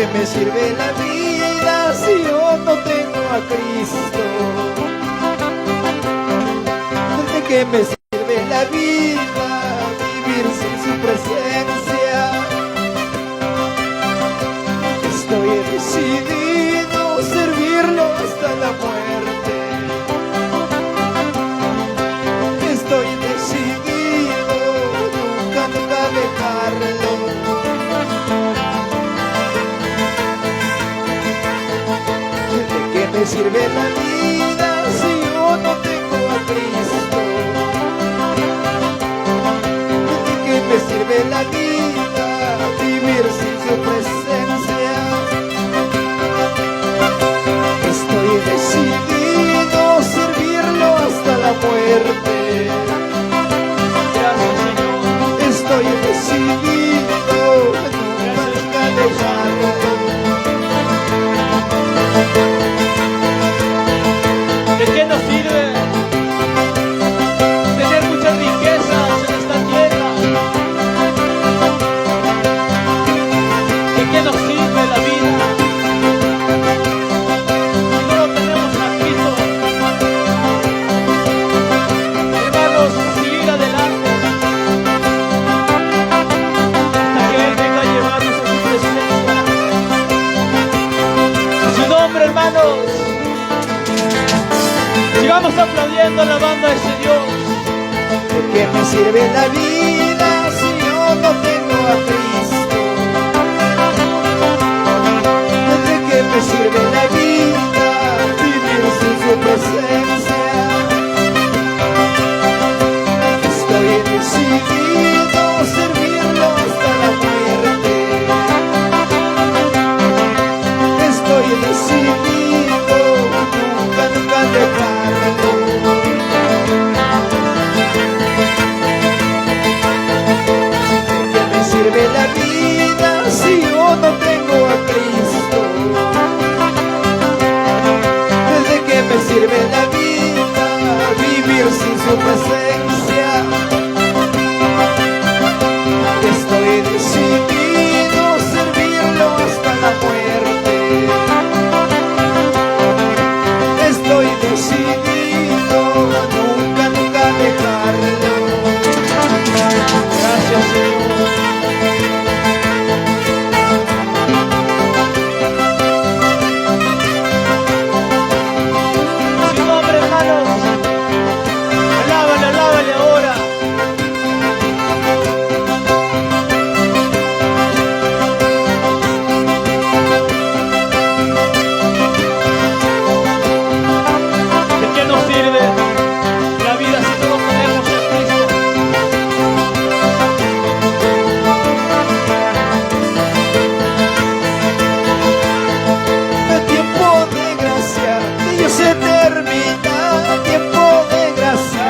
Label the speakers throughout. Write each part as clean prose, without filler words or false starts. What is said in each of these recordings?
Speaker 1: qué me sirve la vida si yo no tengo a Cristo? ¿De qué me sirve la vida vivir sin su presencia? Estoy decidido servirlo hasta la muerte. Estoy decidido nunca dejarlo. ¿De qué me sirve la vida si yo no tengo a Cristo? ¿De qué me sirve la vida vivir sin su presencia? Estoy decidido servirlo hasta la muerte.
Speaker 2: Gracias, Señor.
Speaker 1: Estoy decidido nunca dejarlo.
Speaker 2: ¿De qué nos sirve tener muchas riquezas en esta tierra? ¿De qué nos sirve la vida si no lo tenemos a Cristo? Hermanos, seguir adelante hasta que Él venga a llevarnos a su presencia. A su nombre, hermanos. Sigamos aplaudiendo la banda de ese Dios.
Speaker 1: ¿De qué me sirve la vida si yo no tengo a Cristo? ¿De qué me sirve la vida vivir sin su presencia? Estoy decidido servirlo hasta la muerte. Estoy decidido nunca dejarlo. ¿De qué me sirve la vida si yo no tengo a Cristo? ¿De qué me sirve la vida vivir sin su presencia? Estoy decidido servirlo hasta la muerte. Estoy decidido nunca dejarlo.
Speaker 2: Gracias, Señor. Su nombre, hermanos. Alábale, alábale ahora. ¿De qué nos sirve la vida si no lo ponemos en Cristo?
Speaker 1: El tiempo de gracia ya se termina. Tiempo de gracia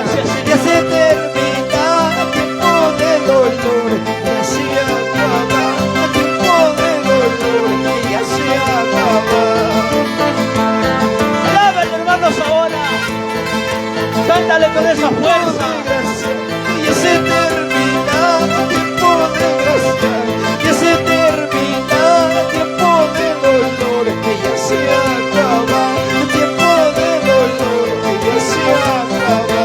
Speaker 1: ya se termina. Tiempo de dolor ya se acaba. Tiempo de dolor ya se acaba.
Speaker 2: Alábale, hermanos, ahora. Cántale con esa fuerza.
Speaker 1: Ya se termina, tiempo de gracia, ya se termina, tiempo de dolor que ya se acaba, tiempo de dolor que ya se acaba.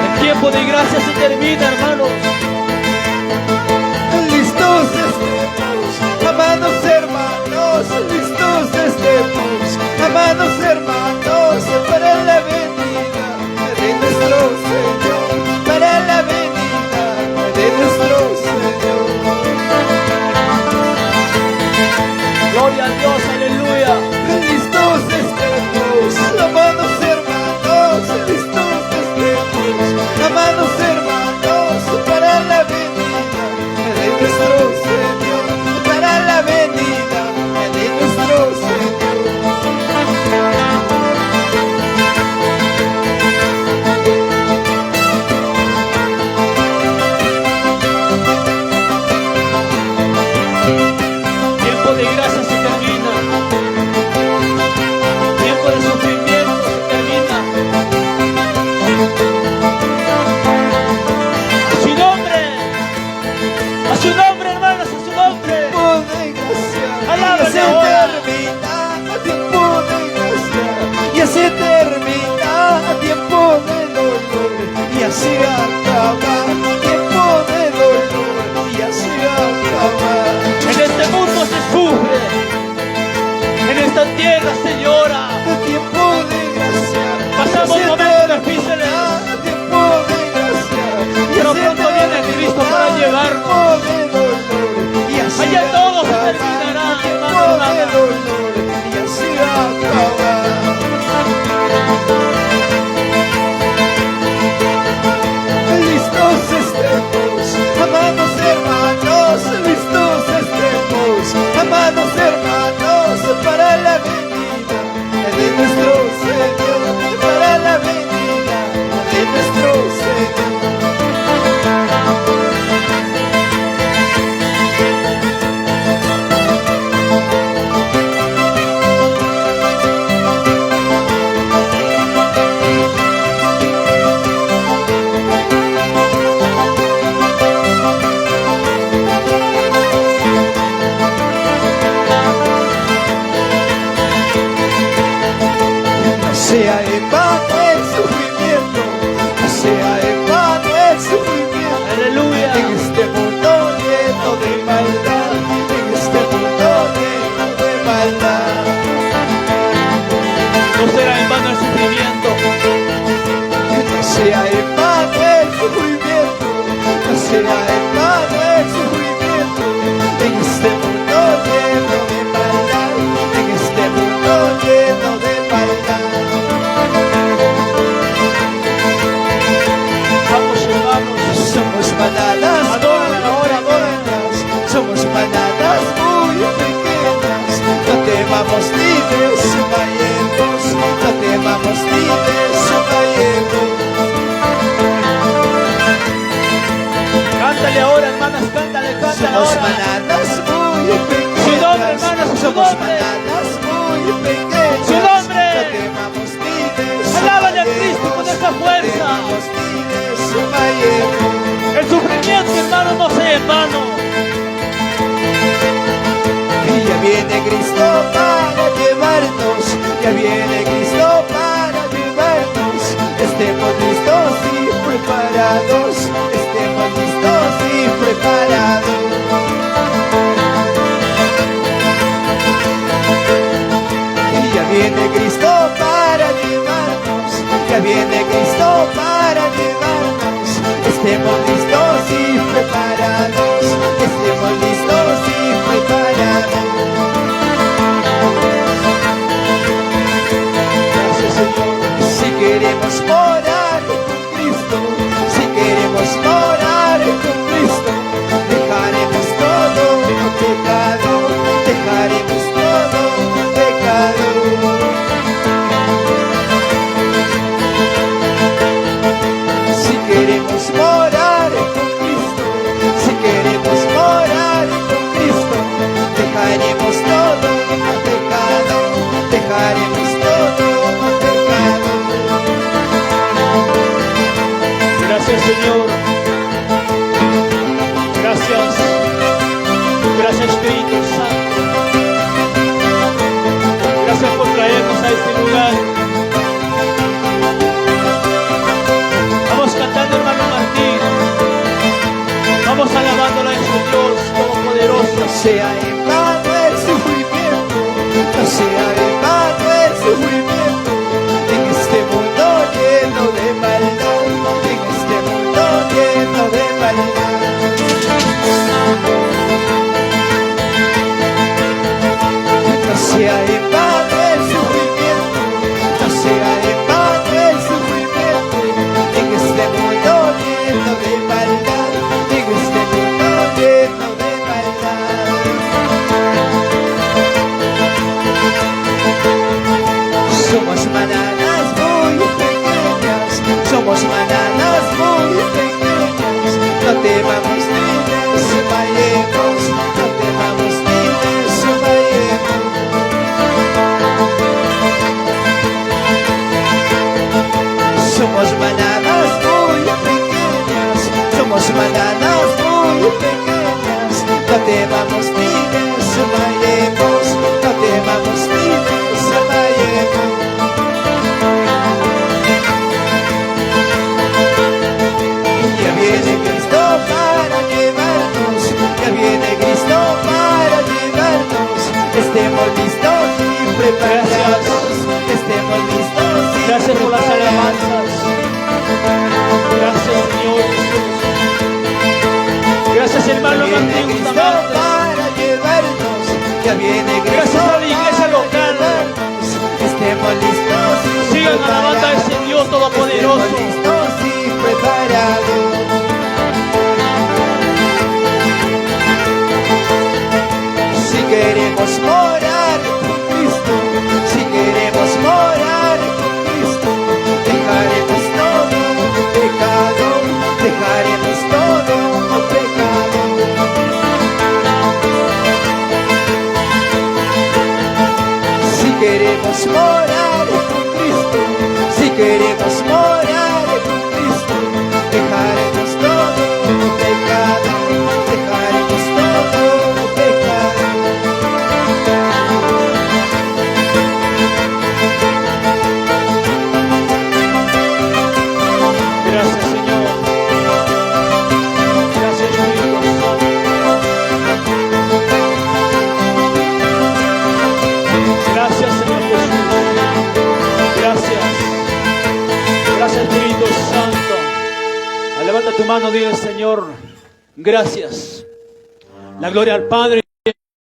Speaker 2: El tiempo de gracia se termina, hermanos.
Speaker 1: Listos estemos, amados hermanos, listos estemos, amados hermanos, para la venida de nuestro Señor, para la venida de nuestro Señor.
Speaker 2: Gloria a Dios, aleluya.
Speaker 1: Listos estemos, amados hermanos, listos estemos, amados hermanos, para la venida de nuestro Señor, para la venida de nuestro Señor.
Speaker 2: Tiempo de gracia se termina. Tiempo de sufrimiento se termina. A su nombre, hermanos, a su nombre.
Speaker 1: Tiempo de gracia así acabar tiempo de dolor y así acabar.
Speaker 2: En este mundo se sufre, en esta tierra se llora,
Speaker 1: Tiempo de gracia,
Speaker 2: pasamos momentos difíciles,
Speaker 1: tiempo de gracia,
Speaker 2: pero pronto viene Cristo para llevarnos. Allá todo se terminará, hermano,
Speaker 1: de dolor y así acabar. Listos estemos, amados hermanos, listos estemos, amados hermanos, para la venida de nuestro Señor, para la venida de nuestro Señor. Sea en vano el sufrimiento, sea en vano el sufrimiento.
Speaker 2: Aleluya.
Speaker 1: En este mundo lleno de maldad, en este mundo lleno de maldad.
Speaker 2: No será en vano el sufrimiento.
Speaker 1: No sea en vano el sufrimiento, no sea en vano el sufrimiento. En este mundo lleno de maldad, en este mundo lleno de maldad.
Speaker 2: Vamos, hermanos.
Speaker 1: Somos manadas
Speaker 2: Adórenla ahora,
Speaker 1: pequeñas, somos manadas muy pequeñas. No temamos ni desmayemos, no temamos ni desmayemos.
Speaker 2: Cántale ahora, hermanas, cántale
Speaker 1: Somos
Speaker 2: ahora.
Speaker 1: manadas muy pequeñas,
Speaker 2: Su nombre, hermanas, su
Speaker 1: somos
Speaker 2: nombre.
Speaker 1: manadas muy pequeñas.
Speaker 2: Su nombre.
Speaker 1: No temamos ni desmayemos,
Speaker 2: Alábale a Cristo con esa fuerza.
Speaker 1: no temamos ni desmayemos.
Speaker 2: El sufrimiento, hermano, no sea en vano.
Speaker 1: Y ya viene Cristo para llevarnos, ya viene Cristo para llevarnos. Estemos listos y preparados, estemos listos y preparados. Y ya viene Cristo para llevarnos, ya viene Cristo para llevarnos. Estemos listos y preparados, estemos listos y preparados. Gracias, Señor. Si queremos morar con Cristo, si queremos morar con Cristo, dejaremos todo pecado, dejaremos todo pecado. Si queremos morar con Cristo, si queremos morar con Cristo, dejaremos todo pecado, dejaremos todo pecado.
Speaker 2: Gracias, Señor. Gracias. Gracias, Espíritu Santo. Gracias por traernos a este lugar. Vamos cantando, hermano Martín. Vamos alabándole a este Dios Todopoderoso.
Speaker 1: No sea en vano el sufrimiento, no sea en vano el sufrimiento. En este mundo lleno de maldad, en este mundo lleno de maldad. No sea en vano el sufrimiento, no sea en vano el sufrimiento. En este mundo lleno de maldad, en este mundo lleno de maldad. Somos manadas muy pequeñas, somos manadas muy pequeñas. No temamos ni desmayemos, no temamos ni desmayemos. Somos manadas muy pequeñas, somos manadas muy pequeñas. No temamos ni desmayemos, no temamos ni desmayemos. queremos morar con Cristo, si queremos morar con Cristo, dejaremos todo pecado, dejaremos todo pecado. Si queremos morar con Cristo, si queremos morar con Cristo, dejaremos todo pecado, dejaremos todo pecado.
Speaker 2: Gracias, Señor. Gracias, Espíritu Santo. Gracias, Señor Jesús. Gracias. Gracias, Espíritu Santo. Levanta tu mano, dile, Señor, gracias. La gloria al Padre.